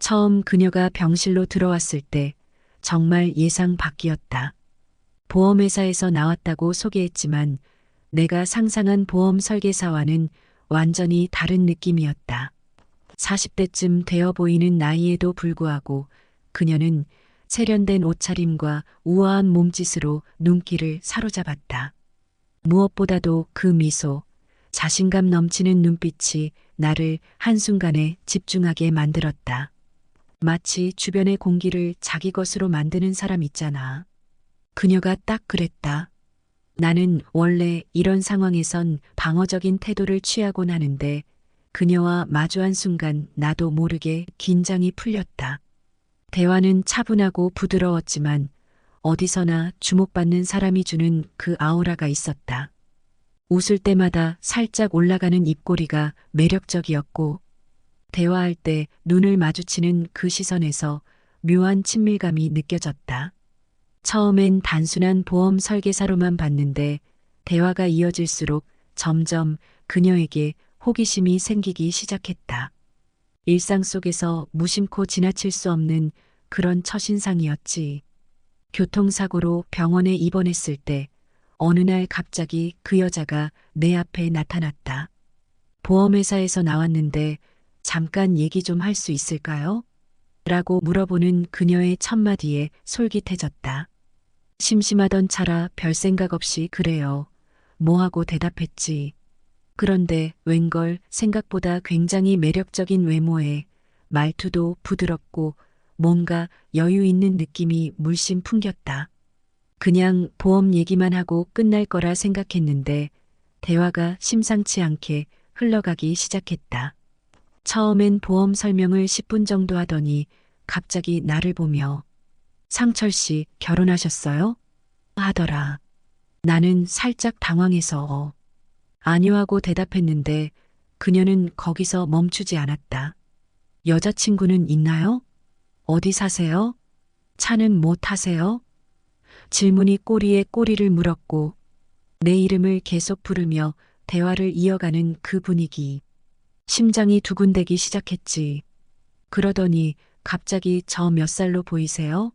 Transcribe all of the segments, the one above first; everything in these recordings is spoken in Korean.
처음 그녀가 병실로 들어왔을 때 정말 예상 밖이었다. 보험회사에서 나왔다고 소개했지만 내가 상상한 보험 설계사와는 완전히 다른 느낌이었다. 40대쯤 되어 보이는 나이에도 불구하고 그녀는 세련된 옷차림과 우아한 몸짓으로 눈길을 사로잡았다. 무엇보다도 그 미소, 자신감 넘치는 눈빛이 나를 한순간에 집중하게 만들었다. 마치 주변의 공기를 자기 것으로 만드는 사람 있잖아. 그녀가 딱 그랬다. 나는 원래 이런 상황에선 방어적인 태도를 취하곤 하는데 그녀와 마주한 순간 나도 모르게 긴장이 풀렸다. 대화는 차분하고 부드러웠지만 어디서나 주목받는 사람이 주는 그 아우라가 있었다. 웃을 때마다 살짝 올라가는 입꼬리가 매력적이었고 대화할 때 눈을 마주치는 그 시선에서 묘한 친밀감이 느껴졌다. 처음엔 단순한 보험 설계사로만 봤는데 대화가 이어질수록 점점 그녀에게 호기심이 생기기 시작했다. 일상 속에서 무심코 지나칠 수 없는 그런 첫인상이었지. 교통사고로 병원에 입원했을 때 어느 날 갑자기 그 여자가 내 앞에 나타났다. 보험회사에서 나왔는데 잠깐 얘기 좀 할 수 있을까요? 라고 물어보는 그녀의 첫마디에 솔깃해졌다. 심심하던 차라 별 생각 없이 그래요. 뭐하고 대답했지. 그런데 웬걸 생각보다 굉장히 매력적인 외모에 말투도 부드럽고 뭔가 여유 있는 느낌이 물씬 풍겼다. 그냥 보험 얘기만 하고 끝날 거라 생각했는데 대화가 심상치 않게 흘러가기 시작했다. 처음엔 보험 설명을 10분 정도 하더니 갑자기 나를 보며 상철 씨 결혼하셨어요? 하더라. 나는 살짝 당황해서 아니요 하고 대답했는데 그녀는 거기서 멈추지 않았다. 여자친구는 있나요? 어디 사세요? 차는 뭐 타세요? 질문이 꼬리에 꼬리를 물었고 내 이름을 계속 부르며 대화를 이어가는 그 분위기. 심장이 두근대기 시작했지. 그러더니 갑자기 저 몇 살로 보이세요?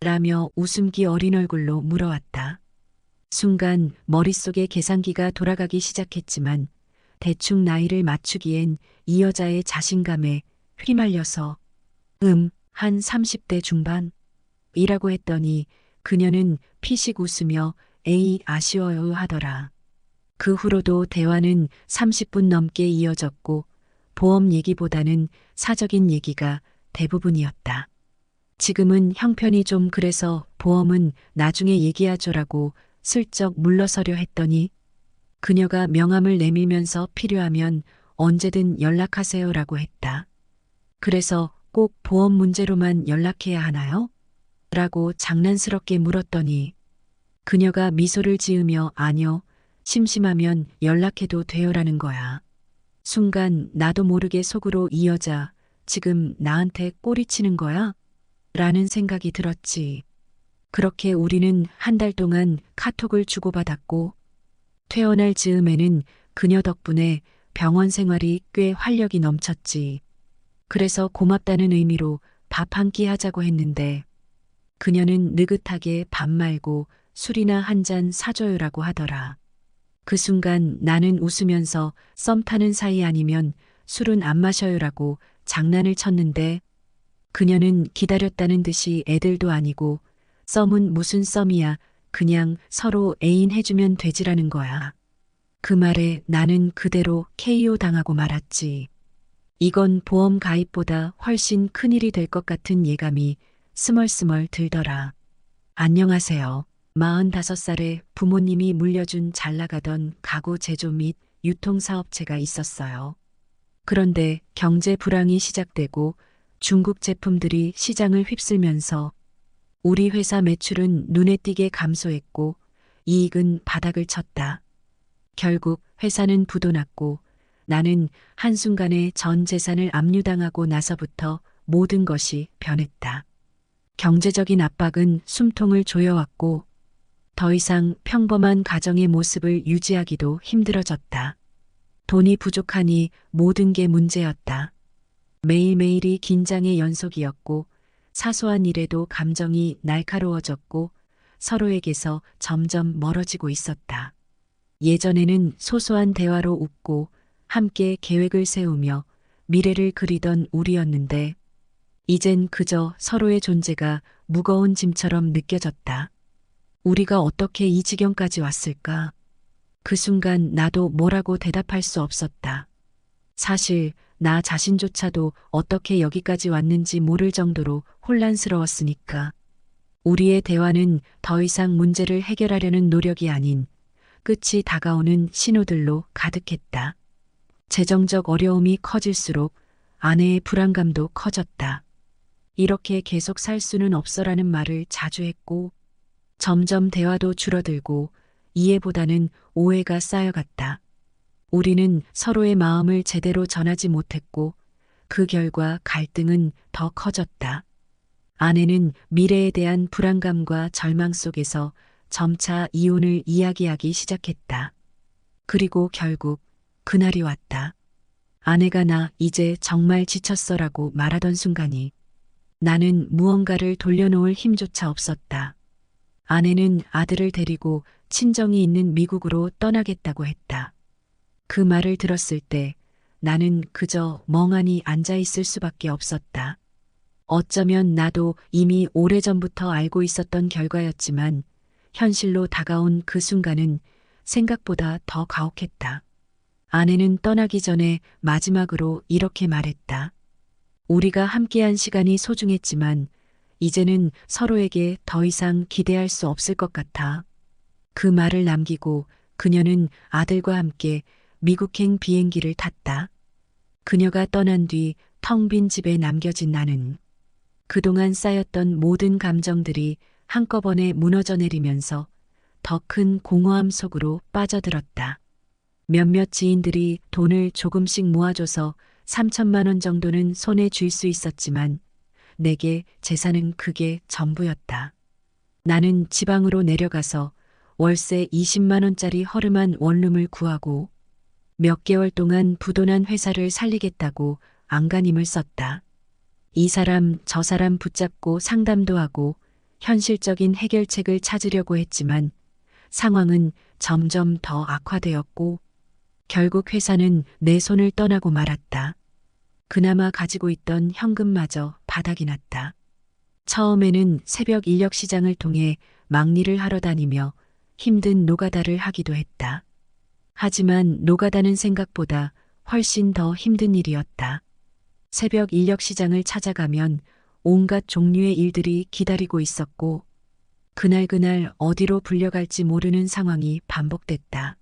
라며 웃음기 어린 얼굴로 물어왔다. 순간 머릿속에 계산기가 돌아가기 시작했지만 대충 나이를 맞추기엔 이 여자의 자신감에 휘말려서 한 30대 중반? 이라고 했더니 그녀는 피식 웃으며 에이 아쉬워요 하더라. 그 후로도 대화는 30분 넘게 이어졌고 보험 얘기보다는 사적인 얘기가 대부분이었다. 지금은 형편이 좀 그래서 보험은 나중에 얘기하죠라고 슬쩍 물러서려 했더니 그녀가 명함을 내밀면서 필요하면 언제든 연락하세요라고 했다. 그래서 꼭 보험 문제로만 연락해야 하나요? 라고 장난스럽게 물었더니 그녀가 미소를 지으며 아니요, 심심하면 연락해도 돼요라는 거야. 순간 나도 모르게 속으로 이 여자 지금 나한테 꼬리치는 거야? 라는 생각이 들었지. 그렇게 우리는 한 달 동안 카톡을 주고받았고 퇴원할 즈음에는 그녀 덕분에 병원 생활이 꽤 활력이 넘쳤지. 그래서 고맙다는 의미로 밥 한 끼 하자고 했는데 그녀는 느긋하게 밥 말고 술이나 한 잔 사줘요라고 하더라. 그 순간 나는 웃으면서 썸 타는 사이 아니면 술은 안 마셔요라고 장난을 쳤는데 그녀는 기다렸다는 듯이 애들도 아니고 썸은 무슨 썸이야. 그냥 서로 애인 해주면 되지라는 거야. 그 말에 나는 그대로 KO 당하고 말았지. 이건 보험 가입보다 훨씬 큰일이 될 것 같은 예감이 스멀스멀 들더라. 안녕하세요. 45살에 부모님이 물려준 잘 나가던 가구 제조 및 유통사업체가 있었어요. 그런데 경제 불황이 시작되고 중국 제품들이 시장을 휩쓸면서 우리 회사 매출은 눈에 띄게 감소했고 이익은 바닥을 쳤다. 결국 회사는 부도났고 나는 한순간에 전 재산을 압류당하고 나서부터 모든 것이 변했다. 경제적인 압박은 숨통을 조여왔고 더 이상 평범한 가정의 모습을 유지하기도 힘들어졌다. 돈이 부족하니 모든 게 문제였다. 매일매일이 긴장의 연속이었고 사소한 일에도 감정이 날카로워졌고 서로에게서 점점 멀어지고 있었다. 예전에는 소소한 대화로 웃고 함께 계획을 세우며 미래를 그리던 우리였는데 이젠 그저 서로의 존재가 무거운 짐처럼 느껴졌다. 우리가 어떻게 이 지경까지 왔을까? 그 순간 나도 뭐라고 대답할 수 없었다. 사실 나 자신조차도 어떻게 여기까지 왔는지 모를 정도로 혼란스러웠으니까. 우리의 대화는 더 이상 문제를 해결하려는 노력이 아닌 끝이 다가오는 신호들로 가득했다. 재정적 어려움이 커질수록 아내의 불안감도 커졌다. 이렇게 계속 살 수는 없어라는 말을 자주 했고 점점 대화도 줄어들고 이해보다는 오해가 쌓여갔다. 우리는 서로의 마음을 제대로 전하지 못했고 그 결과 갈등은 더 커졌다. 아내는 미래에 대한 불안감과 절망 속에서 점차 이혼을 이야기하기 시작했다. 그리고 결국 그날이 왔다. 아내가 나 이제 정말 지쳤어라고 말하던 순간이 나는 무언가를 돌려놓을 힘조차 없었다. 아내는 아들을 데리고 친정이 있는 미국으로 떠나겠다고 했다. 그 말을 들었을 때 나는 그저 멍하니 앉아 있을 수밖에 없었다. 어쩌면 나도 이미 오래전부터 알고 있었던 결과였지만 현실로 다가온 그 순간은 생각보다 더 가혹했다. 아내는 떠나기 전에 마지막으로 이렇게 말했다. 우리가 함께한 시간이 소중했지만 이제는 서로에게 더 이상 기대할 수 없을 것 같아. 그 말을 남기고 그녀는 아들과 함께 미국행 비행기를 탔다. 그녀가 떠난 뒤 텅 빈 집에 남겨진 나는 그동안 쌓였던 모든 감정들이 한꺼번에 무너져 내리면서 더 큰 공허함 속으로 빠져들었다. 몇몇 지인들이 돈을 조금씩 모아줘서 3천만 원 정도는 손에 쥘 수 있었지만 내게 재산은 그게 전부였다. 나는 지방으로 내려가서 월세 20만 원짜리 허름한 원룸을 구하고 몇 개월 동안 부도난 회사를 살리겠다고 안간힘을 썼다. 이 사람 저 사람 붙잡고 상담도 하고 현실적인 해결책을 찾으려고 했지만 상황은 점점 더 악화되었고 결국 회사는 내 손을 떠나고 말았다. 그나마 가지고 있던 현금마저 바닥이 났다. 처음에는 새벽 인력 시장을 통해 막리를 하러 다니며 힘든 노가다를 하기도 했다. 하지만 노가다는 생각보다 훨씬 더 힘든 일이었다. 새벽 인력 시장을 찾아가면 온갖 종류의 일들이 기다리고 있었고 그날 어디로 불려갈지 모르는 상황이 반복됐다.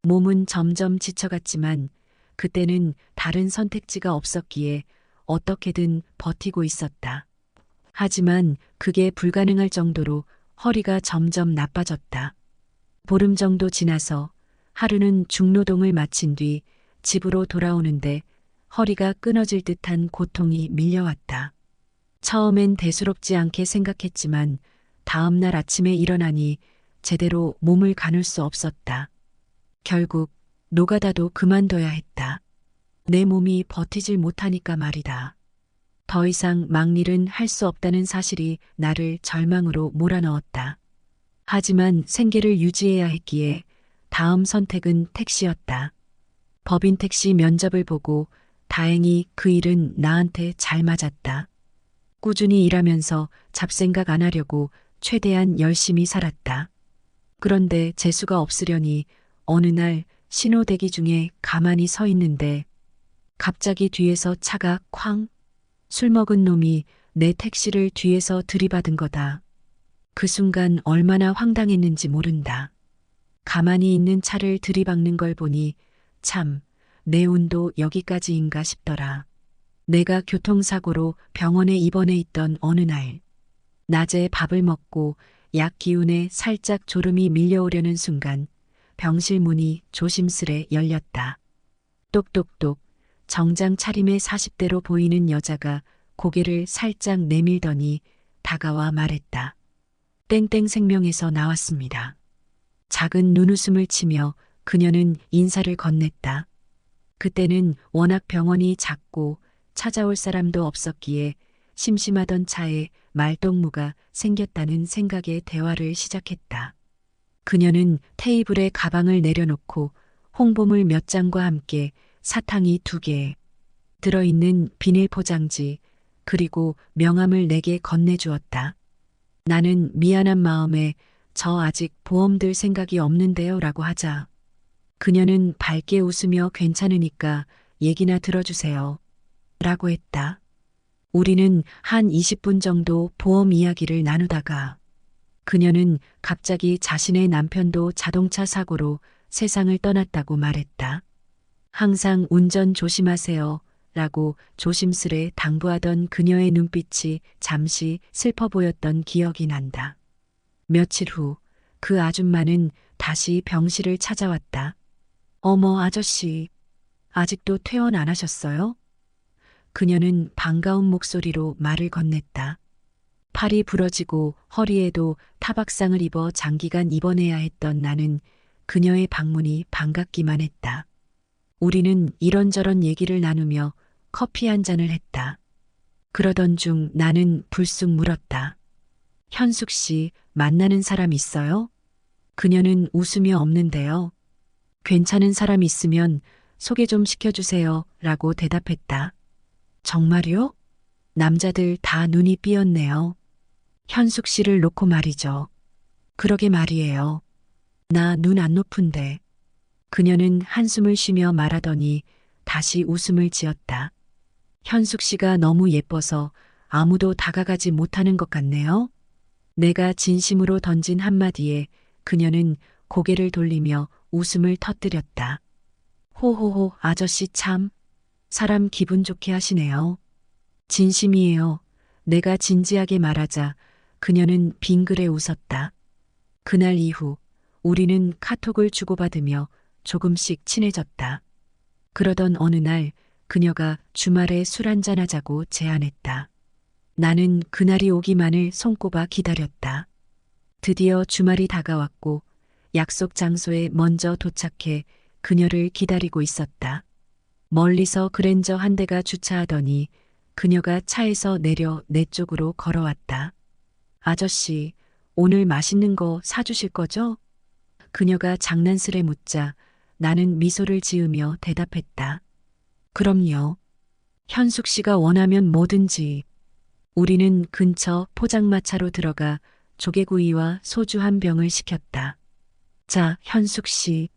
몸은 점점 지쳐갔지만 그때는 다른 선택지가 없었기에 어떻게든 버티고 있었다. 하지만 그게 불가능할 정도로 허리가 점점 나빠졌다. 보름 정도 지나서 하루는 중노동을 마친 뒤 집으로 돌아오는데 허리가 끊어질 듯한 고통이 밀려왔다. 처음엔 대수롭지 않게 생각했지만 다음 날 아침에 일어나니 제대로 몸을 가눌 수 없었다. 결국 노가다도 그만둬야 했다. 내 몸이 버티질 못하니까 말이다. 더 이상 막일은 할 수 없다는 사실이 나를 절망으로 몰아넣었다. 하지만 생계를 유지해야 했기에 다음 선택은 택시였다. 법인 택시 면접을 보고 다행히 그 일은 나한테 잘 맞았다. 꾸준히 일하면서 잡생각 안 하려고 최대한 열심히 살았다. 그런데 재수가 없으려니 어느 날 신호 대기 중에 가만히 서 있는데 갑자기 뒤에서 차가 쾅! 술 먹은 놈이 내 택시를 뒤에서 들이받은 거다. 그 순간 얼마나 황당했는지 모른다. 가만히 있는 차를 들이박는 걸 보니 참, 내 운도 여기까지인가 싶더라. 내가 교통사고로 병원에 입원해 있던 어느 날, 낮에 밥을 먹고 약 기운에 살짝 졸음이 밀려오려는 순간 병실 문이 조심스레 열렸다. 똑똑똑 정장 차림의 40대로 보이는 여자가 고개를 살짝 내밀더니 다가와 말했다. 땡땡 생명에서 나왔습니다. 작은 눈웃음을 치며 그녀는 인사를 건넸다. 그때는 워낙 병원이 작고 찾아올 사람도 없었기에 심심하던 차에 말동무가 생겼다는 생각에 대화를 시작했다. 그녀는 테이블에 가방을 내려놓고 홍보물 몇 장과 함께 사탕이 2개, 들어있는 비닐 포장지, 그리고 명함을 4개 건네주었다. 나는 미안한 마음에 저 아직 보험 들 생각이 없는데요 라고 하자. 그녀는 밝게 웃으며 괜찮으니까 얘기나 들어주세요 라고 했다. 우리는 한 20분 정도 보험 이야기를 나누다가 그녀는 갑자기 자신의 남편도 자동차 사고로 세상을 떠났다고 말했다. 항상 운전 조심하세요 라고 조심스레 당부하던 그녀의 눈빛이 잠시 슬퍼 보였던 기억이 난다. 며칠 후 그 아줌마는 다시 병실을 찾아왔다. 어머 아저씨, 아직도 퇴원 안 하셨어요? 그녀는 반가운 목소리로 말을 건넸다. 팔이 부러지고 허리에도 타박상을 입어 장기간 입원해야 했던 나는 그녀의 방문이 반갑기만 했다. 우리는 이런저런 얘기를 나누며 커피 한 잔을 했다. 그러던 중 나는 불쑥 물었다. 현숙 씨 만나는 사람 있어요? 그녀는 웃으며 없는데요. 괜찮은 사람 있으면 소개 좀 시켜주세요 라고 대답했다. 정말요? 남자들 다 눈이 삐었네요. 현숙 씨를 놓고 말이죠. 그러게 말이에요. 나 눈 안 높은데. 그녀는 한숨을 쉬며 말하더니 다시 웃음을 지었다. 현숙 씨가 너무 예뻐서 아무도 다가가지 못하는 것 같네요. 내가 진심으로 던진 한마디에 그녀는 고개를 돌리며 웃음을 터뜨렸다. 호호호 아저씨 참 사람 기분 좋게 하시네요. 진심이에요. 내가 진지하게 말하자 그녀는 빙그레 웃었다. 그날 이후 우리는 카톡을 주고받으며 조금씩 친해졌다. 그러던 어느 날 그녀가 주말에 술 한잔하자고 제안했다. 나는 그날이 오기만을 손꼽아 기다렸다. 드디어 주말이 다가왔고 약속 장소에 먼저 도착해 그녀를 기다리고 있었다. 멀리서 그랜저 한 대가 주차하더니 그녀가 차에서 내려 내 쪽으로 걸어왔다. 아저씨, 오늘 맛있는 거 사주실 거죠? 그녀가 장난스레 묻자 나는 미소를 지으며 대답했다. 그럼요. 현숙 씨가 원하면 뭐든지. 우리는 근처 포장마차로 들어가 조개구이와 소주 한 병을 시켰다. 자, 현숙 씨,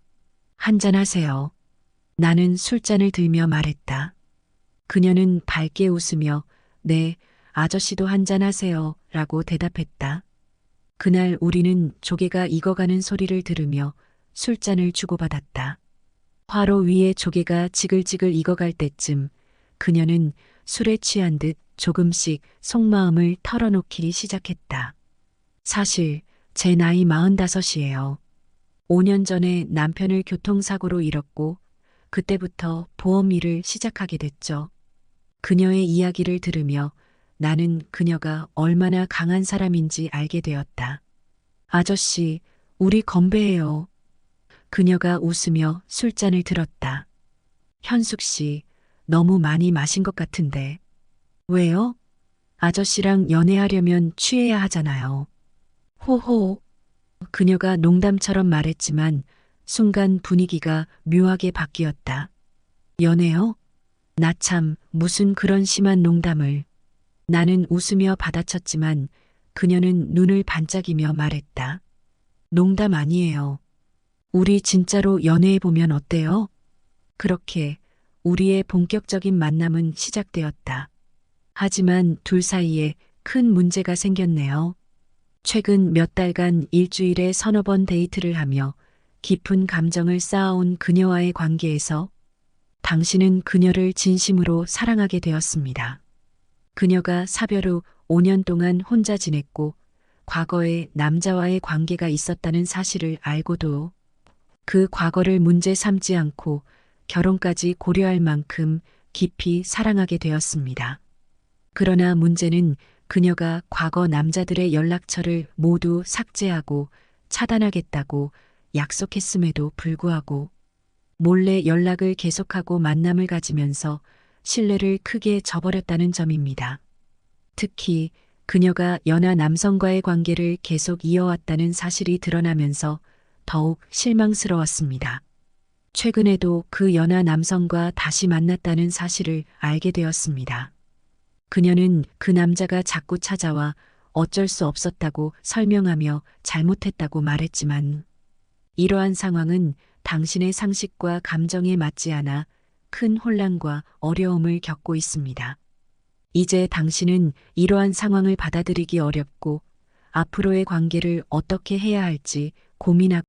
한잔하세요. 나는 술잔을 들며 말했다. 그녀는 밝게 웃으며 네, 아저씨도 한잔하세요 라고 대답했다. 그날 우리는 조개가 익어가는 소리를 들으며 술잔을 주고받았다. 화로 위에 조개가 지글지글 익어갈 때쯤 그녀는 술에 취한 듯 조금씩 속마음을 털어놓기 시작했다. 사실 제 나이 45이에요. 5년 전에 남편을 교통사고로 잃었고 그때부터 보험 일을 시작하게 됐죠. 그녀의 이야기를 들으며 나는 그녀가 얼마나 강한 사람인지 알게 되었다. 아저씨, 우리 건배해요. 그녀가 웃으며 술잔을 들었다. 현숙 씨, 너무 많이 마신 것 같은데. 왜요? 아저씨랑 연애하려면 취해야 하잖아요. 호호. 그녀가 농담처럼 말했지만 순간 분위기가 묘하게 바뀌었다. 연애요? 나 참 무슨 그런 심한 농담을. 나는 웃으며 받아쳤지만 그녀는 눈을 반짝이며 말했다. 농담 아니에요. 우리 진짜로 연애해보면 어때요? 그렇게 우리의 본격적인 만남은 시작되었다. 하지만 둘 사이에 큰 문제가 생겼네요. 최근 몇 달간 일주일에 서너 번 데이트를 하며 깊은 감정을 쌓아온 그녀와의 관계에서 당신은 그녀를 진심으로 사랑하게 되었습니다. 그녀가 사별 후 5년 동안 혼자 지냈고 과거에 남자와의 관계가 있었다는 사실을 알고도 그 과거를 문제 삼지 않고 결혼까지 고려할 만큼 깊이 사랑하게 되었습니다. 그러나 문제는 그녀가 과거 남자들의 연락처를 모두 삭제하고 차단하겠다고 약속했음에도 불구하고 몰래 연락을 계속하고 만남을 가지면서 신뢰를 크게 저버렸다는 점입니다. 특히 그녀가 연하 남성과의 관계를 계속 이어왔다는 사실이 드러나면서 더욱 실망스러웠습니다. 최근에도 그 연하 남성과 다시 만났다는 사실을 알게 되었습니다. 그녀는 그 남자가 자꾸 찾아와 어쩔 수 없었다고 설명하며 잘못했다고 말했지만 이러한 상황은 당신의 상식과 감정에 맞지 않아 큰 혼란과 어려움을 겪고 있습니다. 이제 당신은 이러한 상황을 받아들이기 어렵고 앞으로의 관계를 어떻게 해야 할지 고민하고